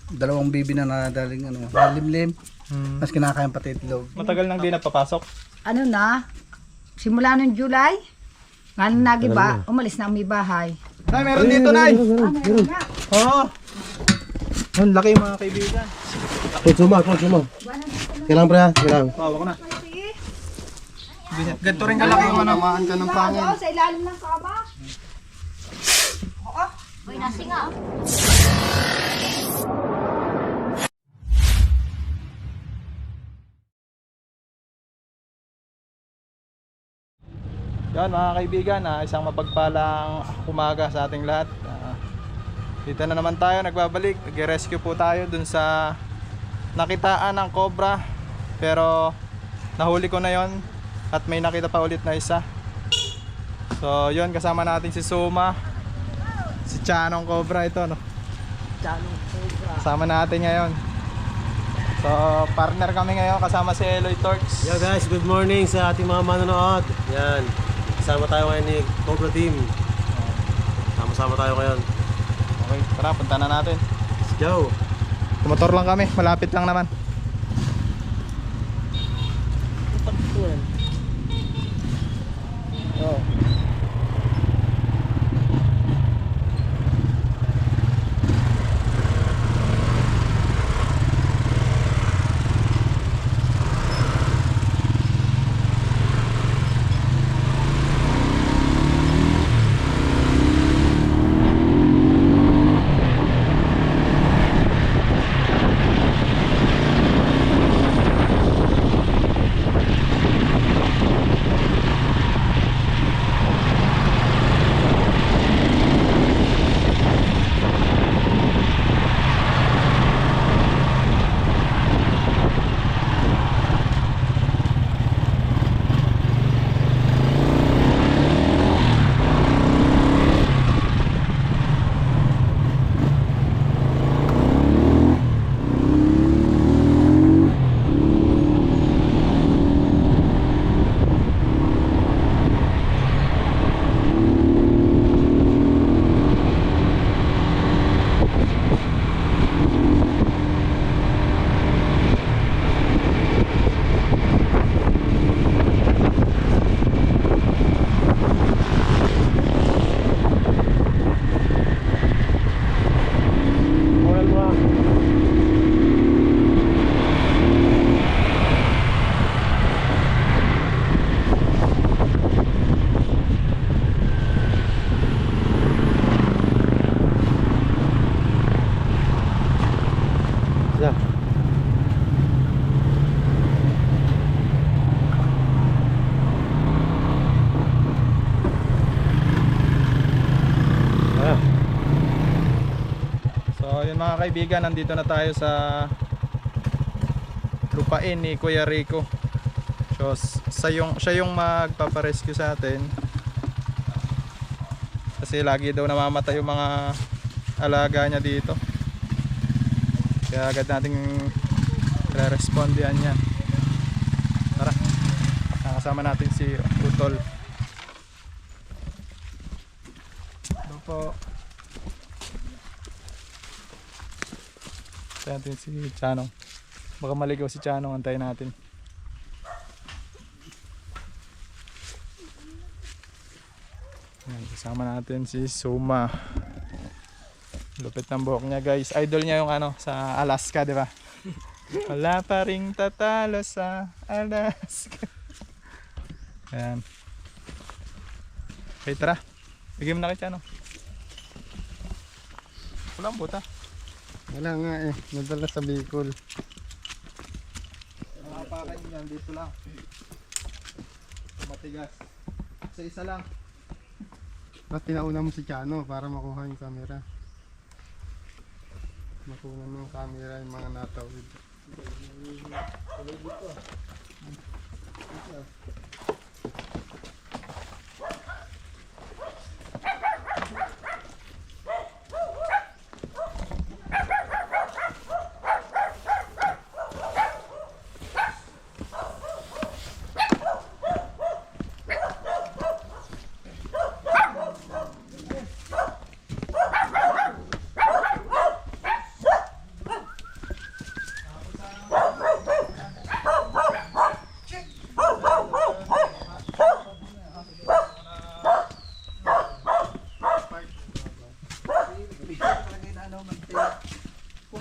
Dalawang bibi na nadaling ano, limlim. Mas kinakain pati itlog. Matagal nang di napapasok. Ano na, simula ng July, nga nang nagiba, umalis na ang may bahay. Nay, meron dito, Nay! Meron na. Oo! Ang laki mga kaibigan. Suma. Kailangan pre ha? Kailangan. Bawa ko na. Ganito rin kalaki yung ano. Tamaan ka ng pangin. Oo, sa ilalim ng kama. Uy, nasinga. Yan mga kaibigan, isang mapagpalang umaga sa ating lahat. Dito na naman tayo nagbabalik. Nag-rescue po tayo dun sa nakitaan ng cobra. Pero nahuli ko na yon at may nakita pa ulit na isa. So yun, kasama natin si Suma, si Chanong Cobra ito, no? Chanong Cobra. Kasama natin ngayon. So partner kami ngayon kasama si Eloy Torx. Yo guys, good morning sa ating mga manonood. Yan. Kasama tayo ngayon ni Cobra Team. Sama-sama tayo ngayon. Okay, tara, punta na natin. Let's go. Motor lang kami, malapit lang naman. Oh. Mga kaibigan, nandito na tayo sa lupain ni Kuya Rico. So, siya yung magpaparescue sa atin. Kasi lagi daw namamatay yung mga alaga niya dito. Kaya agad nating re-respondihan yan. Tara, nakasama natin si Utol. Ito po. Antayin natin si Chanong. Baka maligaw si Chanong, antayin natin. Ayan, kasama natin si Suma. Lupit ng buhok niya guys. Idol niya yung ano sa Alaska, di ba? Wala pa ring tatalo sa Alaska. Ayan. Okay, tara. Bigyan mo na kay Chanong. Walang buta. Wala nga eh, nadala sa Bicol. Nakapakain yan, dito lang. Matigas. Isa lang. Tapos tinauna mo si Chano para makuha yung camera. Makuha mo yung camera yung mga natawid.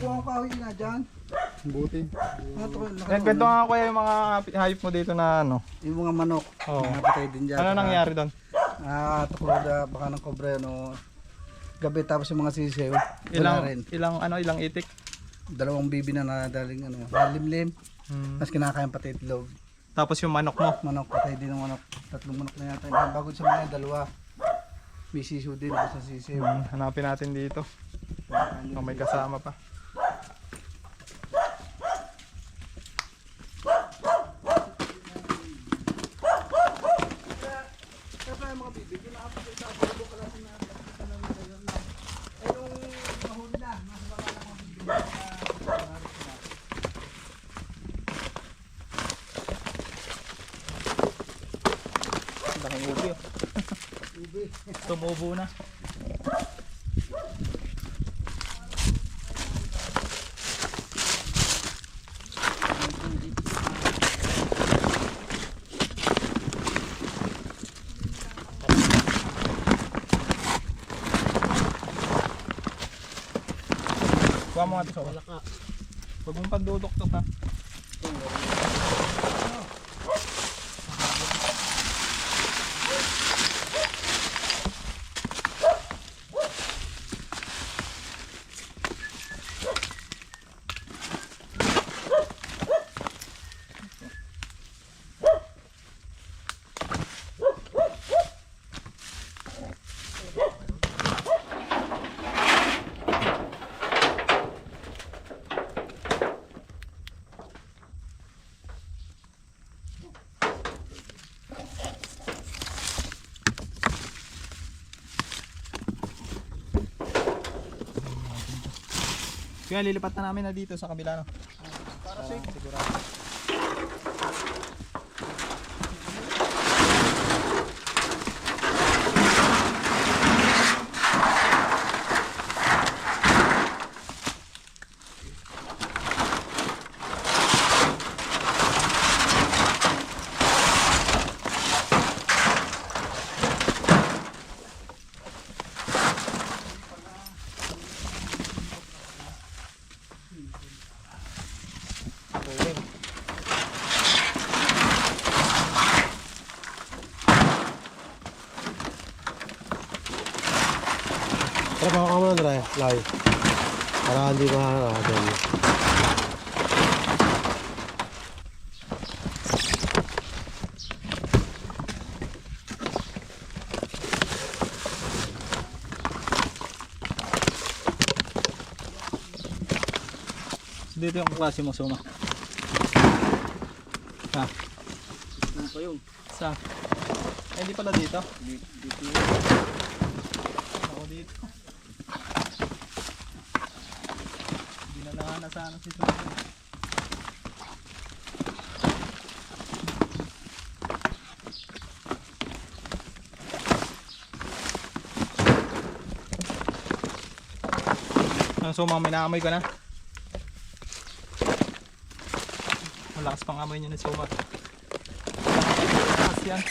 kuha ko kahoy na dyan. Buti. Nakatuloy. Kwento nga kuya yung mga hayop mo dito na ano. Yung mga manok. Oo. Napatay din dyan. Ano nangyari doon? Tuklod baka ng kobra no. Gabi tapos yung mga sisiw. Wala rin. Ilang itik? 2 bibi na nadaling malimlim. Mas kinakain pati itlog. Tapos yung manok mo. Manok, patay din ng manok. 3 manok na yata. Bago sa mga 2. May sisiw din sa sisiw. Hanapin natin dito. Kung may kasama pa. Laking ubi oh. Tumubo na. Kuha mo nga ito sa wala ka. Huwag mong pagdudok-tok ha. Kaya lilipat na namin na dito sa kabila no. Para safe sigurado. Tara, baka ka muna na Lai. Para hindi makakadyan. Dito yung klase mo suma. Ha? Ano pa yung? Sa? Eh, hindi pala dito. Dito. Ako dito. Hindi na nakanasahan si Suma. Ano Suma, may naamoy ka na? Malakas pang amoy niya ni Suma. Malakas yan.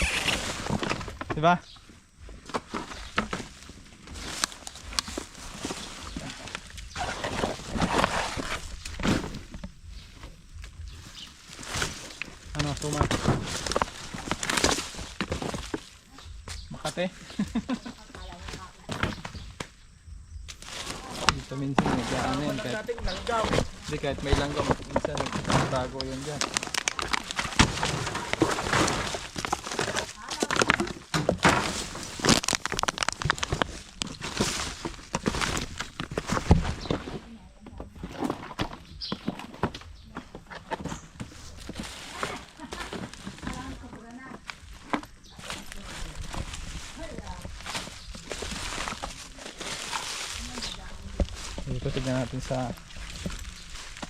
Diba? Ano, Suma? Makate? Dito minsan nag-ano yan kahit hindi kahit may langgam minsan nagtago yun dyan. Dito tignan natin sa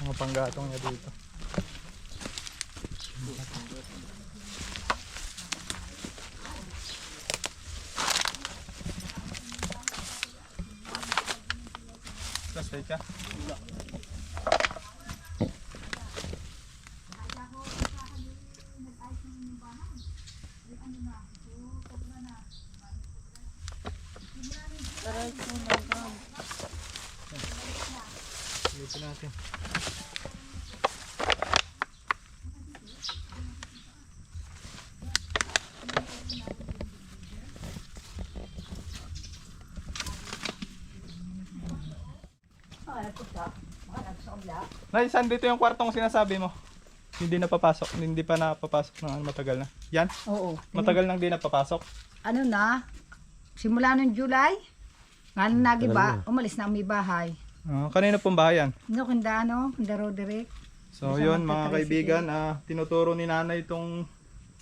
mga panggatong niya dito. Flashlight ka? Dito natin. Nay, saan dito yung kwartong sinasabi mo? Hindi napapasok, hindi pa napapasok na matagal na. Yan? Oo. Matagal nang di napapasok. Ano na, simula ng July, nga nang nagiba, umalis na ang may bahay. Kanina pong bahayan. Kinda Roderick. So Isa yun mga magta-tricycle. kaibigan, tinuturo ni nanay itong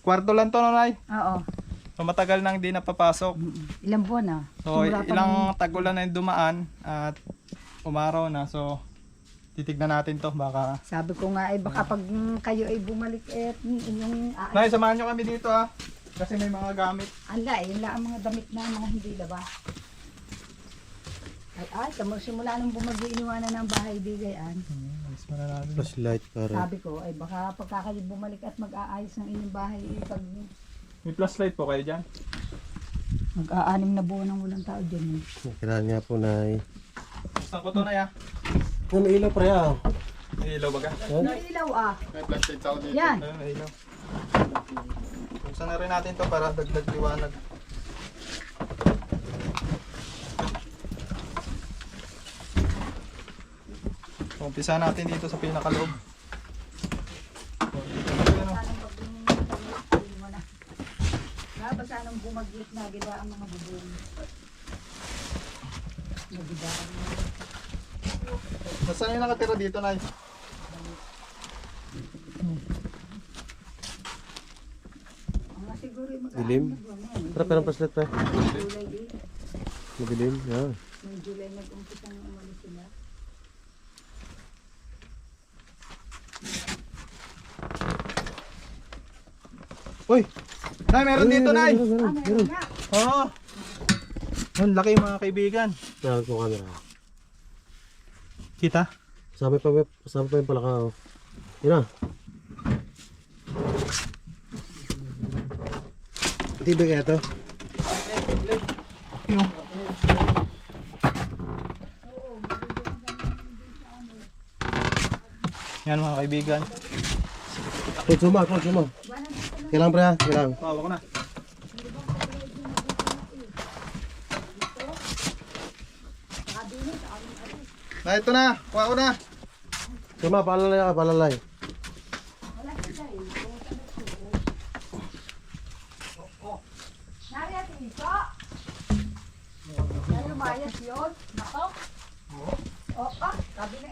kwarto lang to, nanay. Oo. So matagal nang di napapasok. Ilang buwan na. So Simula pa ilang tagulan na yung dumaan at umaraw na. So titignan natin to baka. Sabi ko nga baka pag kayo ay bumalik yung Nay, samahan nyo kami dito kasi may mga gamit. ala, yun lang ang mga damit na mga hindi laba. Ay, simula nung bumagyo iniwanan ng bahay bigayan. Alis mo na natin. Flashlight para. Sabi ko ay baka pagka kayo bumalik at mag-aayos ng inyong bahay pag May flashlight po kayo dyan. mag-aanim na buwan ng walang tao dyan. Kailangan nga po na Saan ko to na ya? may ilaw pre ah. May ilaw baga? Nailaw May flashlight ako dito. Yan. Ayun, may ilaw. Buksan na rin natin to para dagdag liwanag. Umpisa natin dito sa pinakaloob. Basta nung bumagyo na gila ang mga bubong. Nagidaan mo. Nasaan yung nakatira dito, Nay? Mga siguro yung Dilim. Pre, pero flashlight pre. July din. Madilim. Yan. Noong July nag-umpisa ng umalis sila. Uy! Nay, meron dito, Nay! Meron nga. Oo! Ang laki mga kaibigan. Meron ko camera. Kita? Sabi pa yung palaka oh. Yun na. Tibig kaya to? Yan mga kaibigan. Suma. Kailangan pre ha? Kailangan. Bawa ko na. Na, ito na. Kuha ko na. Suma, paalalay ka, paalalay. Nariyan ito. Lumayas yun. Nako. Oo. Sabi na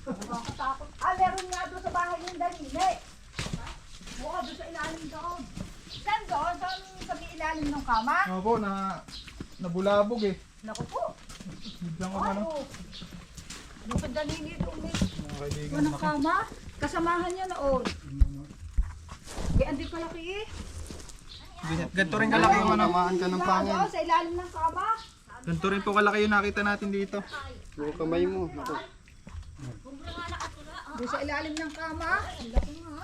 nakakatakot. Meron nga doon sa bahay ng Danile. Oo, doon sa ilalim doon. Saan doon? Sa may ilalim ng kama? Opo, nabulabog eh. Naku po. Biglang ko ano. Doon sa Danile doon eh. Mga kaibigan. Anong kama? Kasamahan niya noon. Kaya hindi ko laki eh. Ganito rin kalaki yung manamaan ka ng pangin. Oo, sa ilalim ng kama. Ganito rin po kalaki yung nakita natin dito. Yung kamay mo. Ako. Doon sa ilalim ng kama. Ang laki nga.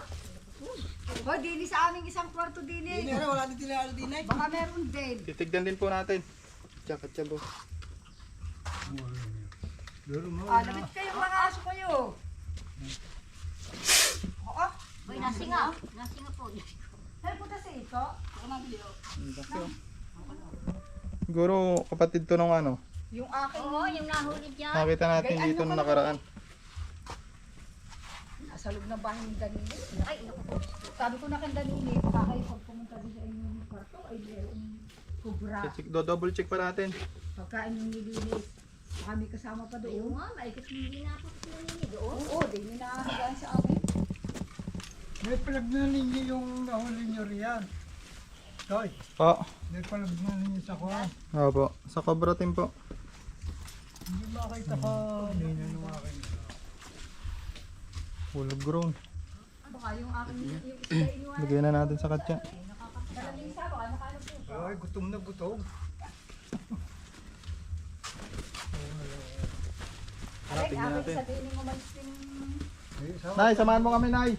Hoy, dili sa aming isang kwarto dili. Wala din tinalo din ay. Baka meron din. Titignan din po natin. Tsaka tsabo. Labit kayo mga aso kayo. Oo. Boy, nasinga. Nasinga po. Saan punta sa ito? Siguro kapatid to nung ano. Yung aking Oo, yung nahuli dyan. Nakita natin dito nung nakaraan. nasa loob ng bahay ng Danilo. Ay, naku po. Sabi ko na kay Danilo, baka kayo pag pumunta din sa inyong kwarto ay meron kubra. Double check pa natin. Pagkain yung nililis. Kami kasama pa Ayun doon. nga, maikot hindi na ako pinanini doon. Oo, di ninahagaan sa amin. May pinagnanin niyo yung nahuli niyo riyan. Toy, Po. may pinagnanin niyo sa kuwan. Opo. Sa Cobra team po. Hindi makita ka nino nung akin. Full grown. Baka yung aking yung isda inuwan. Lagyan na natin sa katya. Kalalisa, baka nakaano po. Ay, gutom na gutom. Alay, tingnan akin natin. sa tining umalis din. Nay, samahan mo kami, Nay.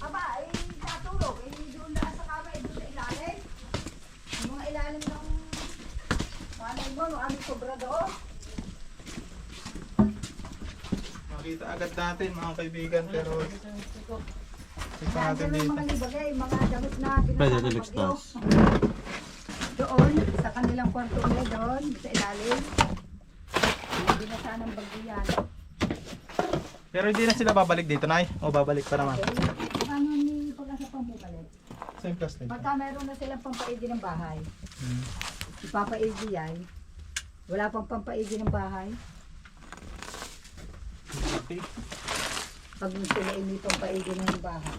Aba, ay natulog. Eh, doon na sa kama, eh, doon sa ilalim. Yung mga ilalim ng panay mo, no, aming sobra doon. Nakita agad natin mga kaibigan pero ito natin Nandiyan dito. yung mga libagay, mga damit na Pwede binasa ito ng next bagyo. class. Doon, sa kanilang kwarto nila doon, sa ilalim. Binasa ng bagyo yan. Pero hindi na sila babalik dito, Nay. O babalik pa naman. Ano ni pagkasa pambukalit? Same plastic. Pagka meron na silang pampaigi ng bahay, Hmm. ipapaigi yan. Wala pang pampaigi ng bahay. Okay. Pag sila initong paigi ng bahay.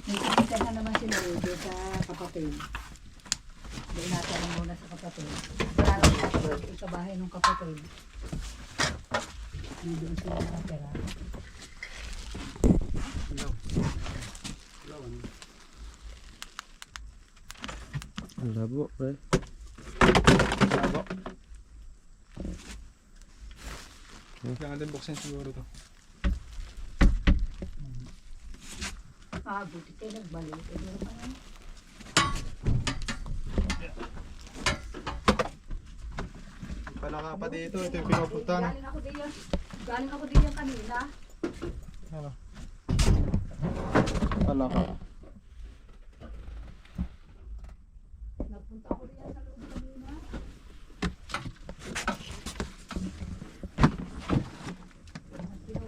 May kanitan na naman sila sa kapatid. May natanong muna sa kapatid. Wala nang kapatid, ikabahay ng kapatid. Hindi doon sila nakatira. Ang labo, pre. Labo. Kailangan din buksan siguro to. Buti kayo nagbalik. Meron pa yan. Pala ka pa dito. Ito yung pinupuntahan. Galing ako din yung kanina. Ano? Pala ka. Nagpunta ako din sa loob kanina.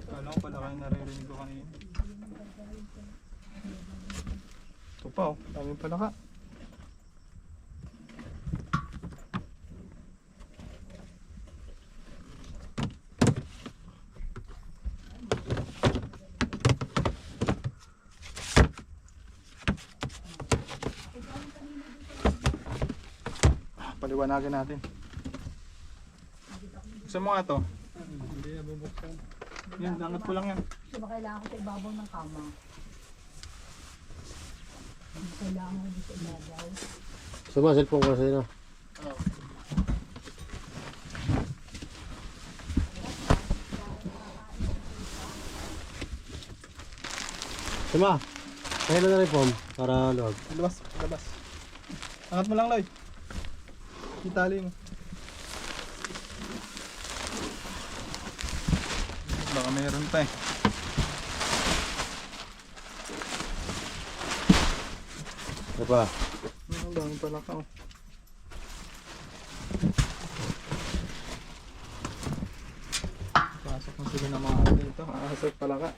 Kala ko pala kayo naririnig ko kanina. Ito pa oh. Daming pala ka. Paliwanagin natin. Gusto mo nga to? Hindi na bubuksan. Yan, angat ko lang yan. Kasi ba kailangan ko sa ibabaw ng kama? Kailangan ko dito sa ibabaw. Sama, cellphone ko sa'yo na. Sama, kaya na rin phone para luwag. Labas, labas. Angat mo lang, Loy. Itali mo. Baka mayroon pa eh. Ano pa? Ang dami pala ka oh. Pasok na sila ng mga ano dito. Aasok pala ka.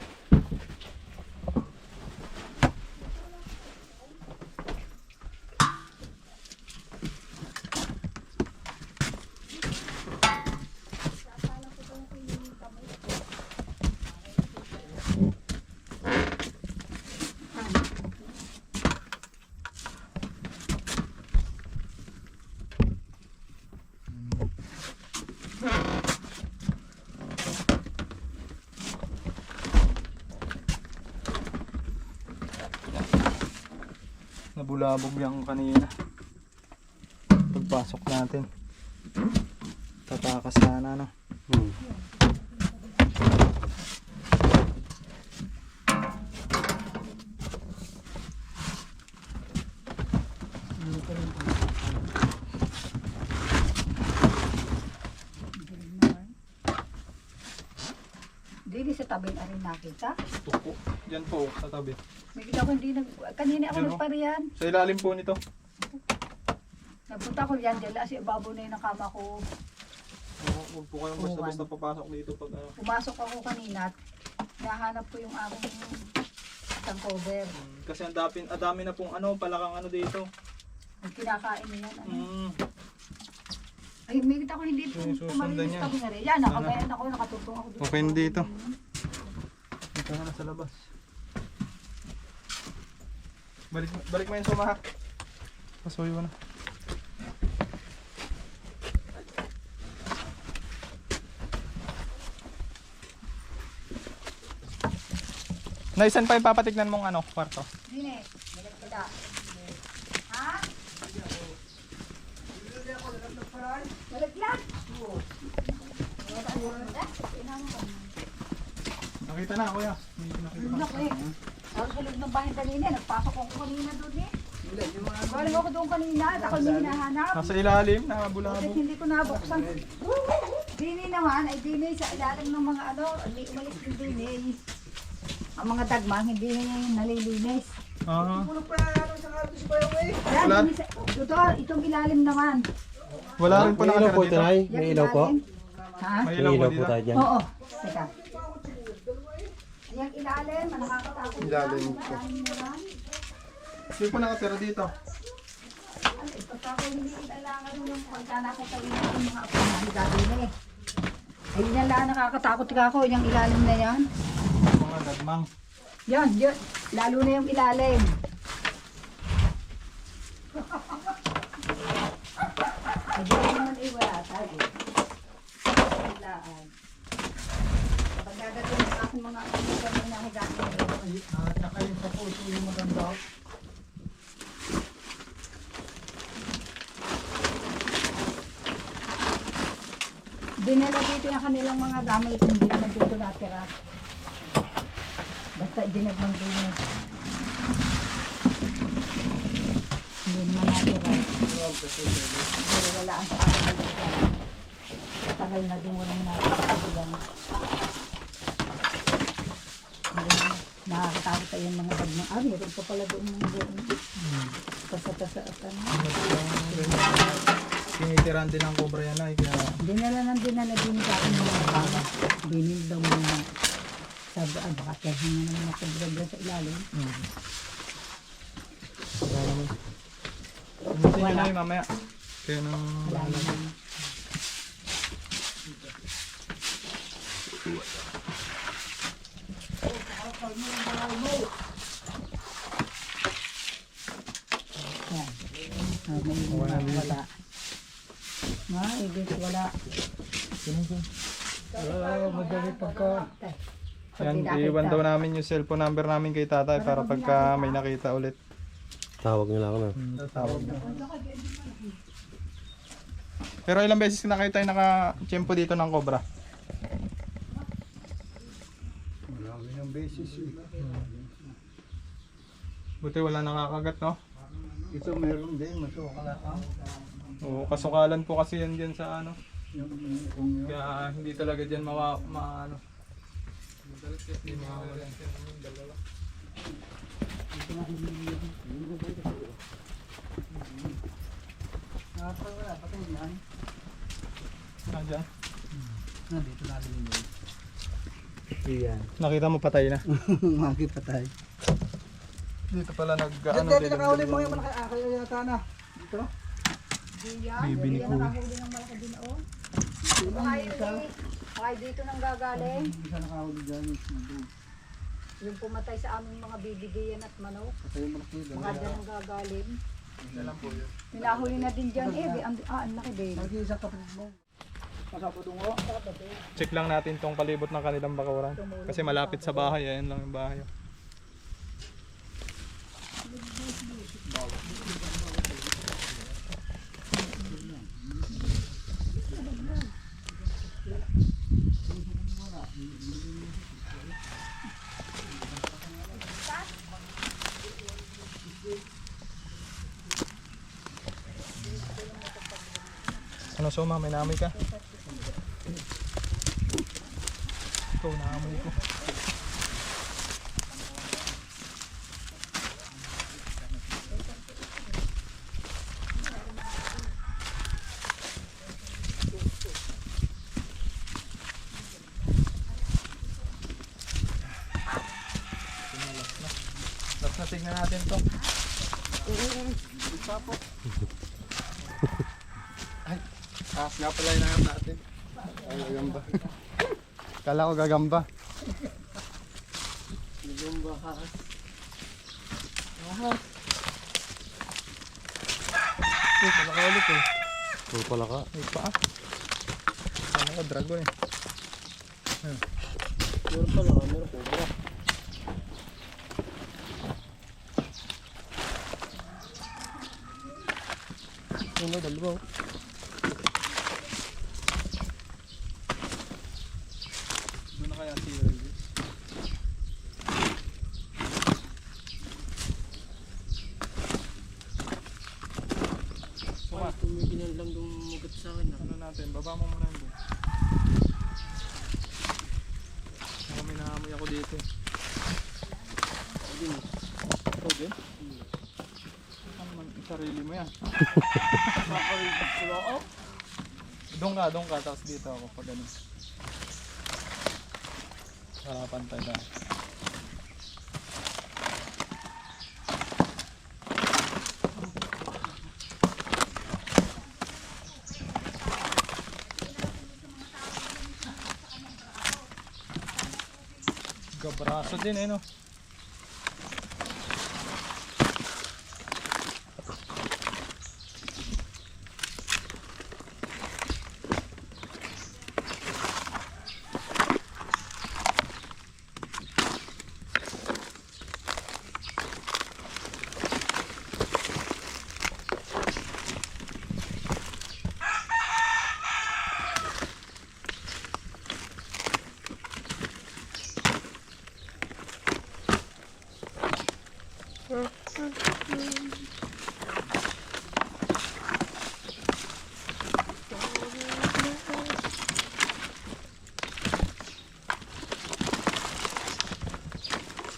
Nabulabog yan kanina. Pagpasok natin. Tatakas sana no. Dili sa tabi na rin nakita. Tuko. Yan po sa tabi. May kita ko hindi kanina ako Diyan, oh. nagpariyan. Sa ilalim po nito. Nagpunta ko yan dyan, si ibabaw na yung nakama ko. Huwag po kayong basta-basta papasok dito pag ano. Pumasok ako kanina at nahanap ko yung aking isang cover. Kasi ang dami na pong ano, palakang ano dito. Ang kinakain niya. Ano? Mm. Ay, may kita ko hindi Susundan pumalinis niya. tabi na rin. Yan, nakabayan ako, nakatutong ako dito. Okay na dito. Ito na sa labas. Balik mo yung sumahak. Pasuyo mo na. Naisan pa yung papatignan mong ano, kwarto? Dine, malagkada. Ha? Malaglag? Nakita na, kuya. May nakita pa. Lulok eh. Ako sa loob ng bahay kanina, nagpasok ako kanina doon eh. Galing ako doon kanina, at ako may hinahanap. Nasa ilalim, Bakit nakabulabog. hindi ko nabuksan? Dini naman, ay dini sa ilalim ng mga ano, hindi umalis din dini. Ang mga dagmang, hindi na yung nalilinis. Ah, Puno pa ano sa kalto si Bayo eh. Yan, Wala. dini sa- Ito, itong ilalim naman. wala rin po May ilaw po nakatira ito, dito. Nay. Yan, May ilaw po. ilalim. Ha? May May ilaw po ilaw po dito. tayo dyan. Oo. Teka. Yung ilalim, nakakatakot Ilalim yan. po. Ilalim naman. Hindi po nakatira dito. Ano, pagka ko hindi kailangan yung pagka nakatawin ng mga apo na higabi na eh. Ay, yan lang nakakatakot ka ako, yung ilalim na yan. Mga dagmang. Yan, yun. Lalo na yung ilalim. Ay, di naman ay wala tayo. Kailangan. Pag gagawin sa aking mga apo na higabi na yun. Saka yung sa puso yung maganda. Dinala dito yung kanilang mga gamit, hindi naman dito natira. Basta dinagmang dito. Hindi naman natira. Pero wala ang sa akin dito. Tagal na din walang natira. Nakakatakot tayo yung mga bagmang. Ah, meron pa pala doon ng doon. Tasa-tasa at ano. Tinitiran din ng cobra yan ay kaya Dinala din sa akin ng mga kama. Dinin daw muna. Sabi, baka kaya na naman nakabra sa ilalim. Pumunta nyo na yun mamaya. Kaya nang Wala naman. Yan. May wala. Ibig wala. Madali pagka yan, iiwan daw namin yung cellphone number namin kay tatay para pagka may nakita ulit. Tawag nyo lang ako na. Tawag na. Pero ilang beses na kayo tayo naka-tiyempo dito ng cobra? marami ng beses eh. Buti wala nakakagat, no? Ito meron din, masukala ka. Oo, kasukalan po kasi yan dyan sa ano. Kung yun. Kaya hindi talaga dyan ano. Hindi mawawala. Wala, patay yan. Ah, dyan. Nandito natin yun. Iyan. Nakita mo patay na. Magi patay. Dito pala Diyan dati nakahuli mo yung malaki akay yata na. Dito. Bibi ni Kuya. Nakahuli ng malaki din o. Baka dito nang gagaling. Isa nakahuli dyan. Yung pumatay sa aming mga bibigayan at manok. Patay yung malaki dyan. Baka dyan ang gagaling. Isa lang po yun. Ninahuli na din dyan eh. Ang laki din. Nag-iisang kapatid mo. Masaputungo. Check lang natin tong palibot ng kanilang bakuran. Kasi malapit sa bahay, ayan lang yung bahay. Ano Soma, may naamoy ka? Ikaw, naamoy ko. Tapos na tignan natin to. Taas nga pala yung nangat natin. Ay, gagamba. Kala ko gagamba. Gagamba haas. Haas. Pala ka ulit eh. Puro pala ka. May paa. Sana ka dragon eh. Meron pala ka, meron cobra. Ano, dalawa. Doon na kaya si Elvis. Suma, Tumiginan lang dumugat sa akin. ano natin, baba mo muna yung buong. ko dito. Ito din. Ano naman, sarili mo yan. Doon ka, tapos dito ako pag ganun. Para pantay ka. Gabraso din eh no.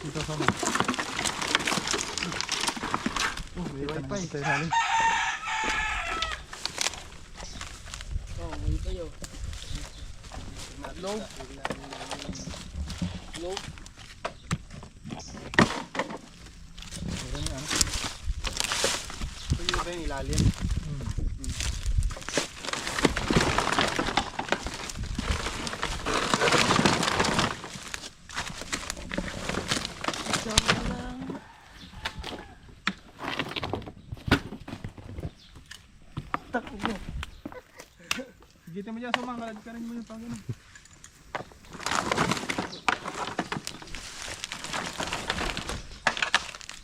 Dito sama. May wifi. Tayo saling. Meron yan. Ito yung ba yung ilalim? Gita mo dyan sa mga kalad ka rin mo yung pang ganun.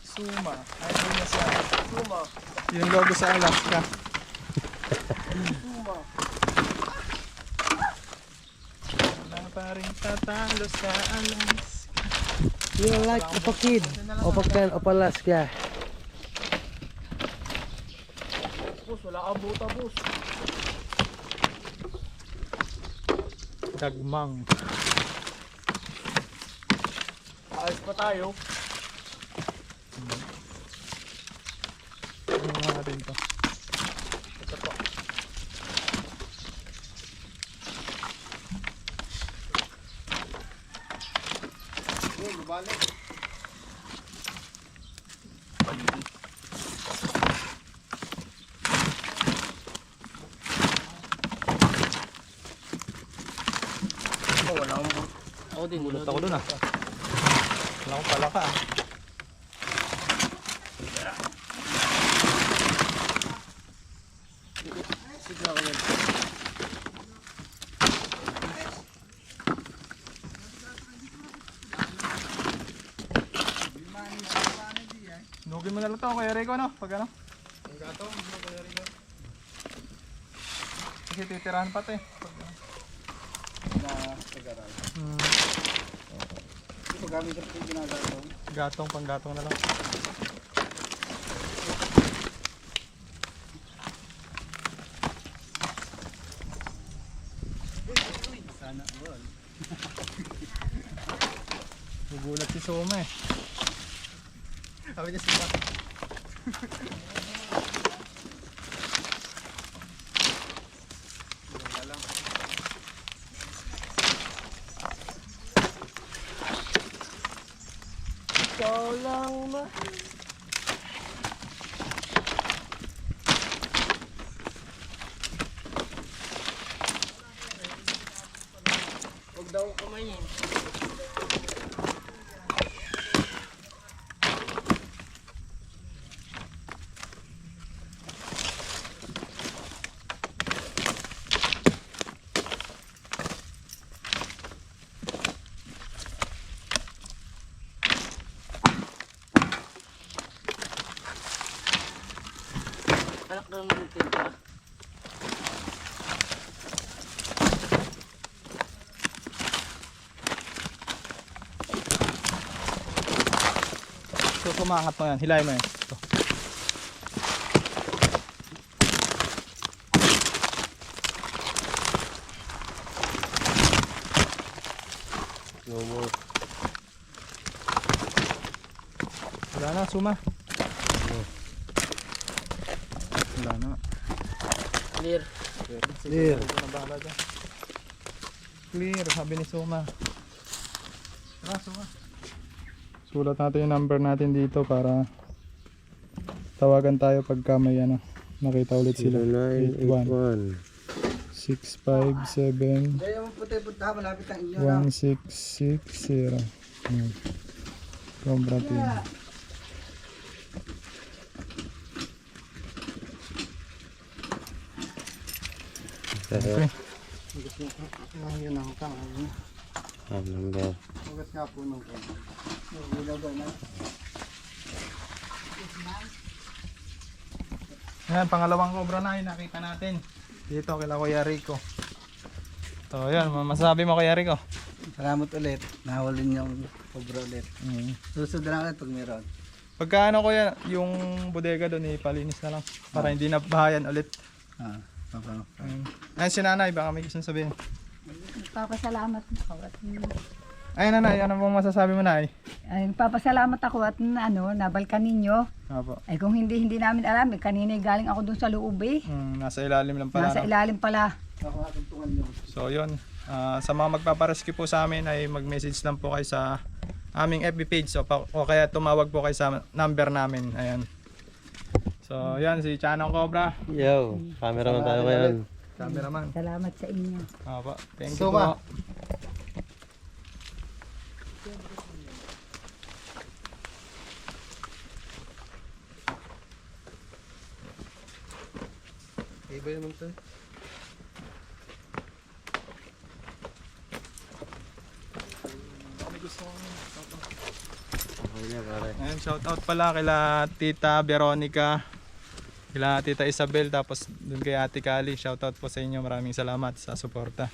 Suma. Ay, doon na siya. Suma. Yung logo sa Alaska. Suma. Wala pa rin tatalo sa Alaska. You like Opakid, Opakan, Opalaska. Bus, wala kang buta, bus. Dagmang. Ayos pa tayo. Ano nga natin to? Yun, babalik. Gulat ako dun ah. Wala akong palaka ah. Nugin mo na lang ito kaya Rico no? Pag ano? Ang gato, ano ba yari ko? Kasi titirahan pa ito eh. Pag, Na pag-aral. hmm, Ito gamit sa pag ginagato. gatong pang gatong na lang. Sana all. Gugulat si Soma eh. Sabi niya sila. Ikaw lang ba? Huwag daw kumain. Anak ng tinta. So sumangat mo yan, hilahin mo yan. Ito. No more. Wala na, suma. Wala na. Clear. Ito na bahala dyan. Clear, sabi ni Suma. Tara, suma. Sulat natin yung number natin dito para tawagan tayo pagka may ano, nakita ulit sila. 0981. 657 Kaya yung puti-punta, malapit ang inyo na. 1660. Ayan. Cobra Team. Okay. Yun ang kang. Number. Hugas nga po nung kanya. Ilaw ba na? Yan, pangalawang cobra na yung nakita natin. Dito kila Kuya Rico. So yan, masasabi mo Kuya Rico? Salamat ulit. Nahuli niyo yung cobra ulit. Susunod na lang ulit pag meron. Pagka ano Kuya, yung bodega doon ipalinis na lang para hindi na bahayan ulit. Ah, papa. Ayun si nanay, baka may gusto sabihin. Papasalamat ako at Ayun nanay, ano pong masasabi mo nay? ay, papasalamat ako at nabalkan ninyo. Apo. Ay kung hindi namin alam, kanina galing ako dun sa loob eh. Nasa ilalim lang pala. Nasa no? ilalim pala. Ako atuntungan niyo. So yun, sa mga magpaparescue po sa amin ay mag-message lang po kayo sa aming FB page o kaya tumawag po kayo sa number namin. Ayan. So yan, si Chanong Cobra, Yo, cameraman tayo ngayon. cameraman. Salamat sa inyo. Apo. Thank you Suma. po. Iba naman to. Okay na pare. Ayan, shout out pala kila Tita Veronica, kila Tita Isabel, tapos dun kay Ate Kali. Shout out po sa inyo. Maraming salamat sa suporta.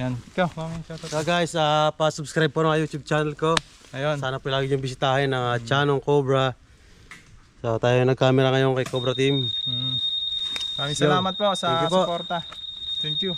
Ayan, ikaw, mami, shout out. So guys, pa-subscribe po ng YouTube channel ko. Ayun. Sana po lagi niyong bisitahin ang Chanong Cobra. So tayo nag-camera ngayon kay Cobra Team. Maraming salamat po Thank sa you po. suporta. Thank you.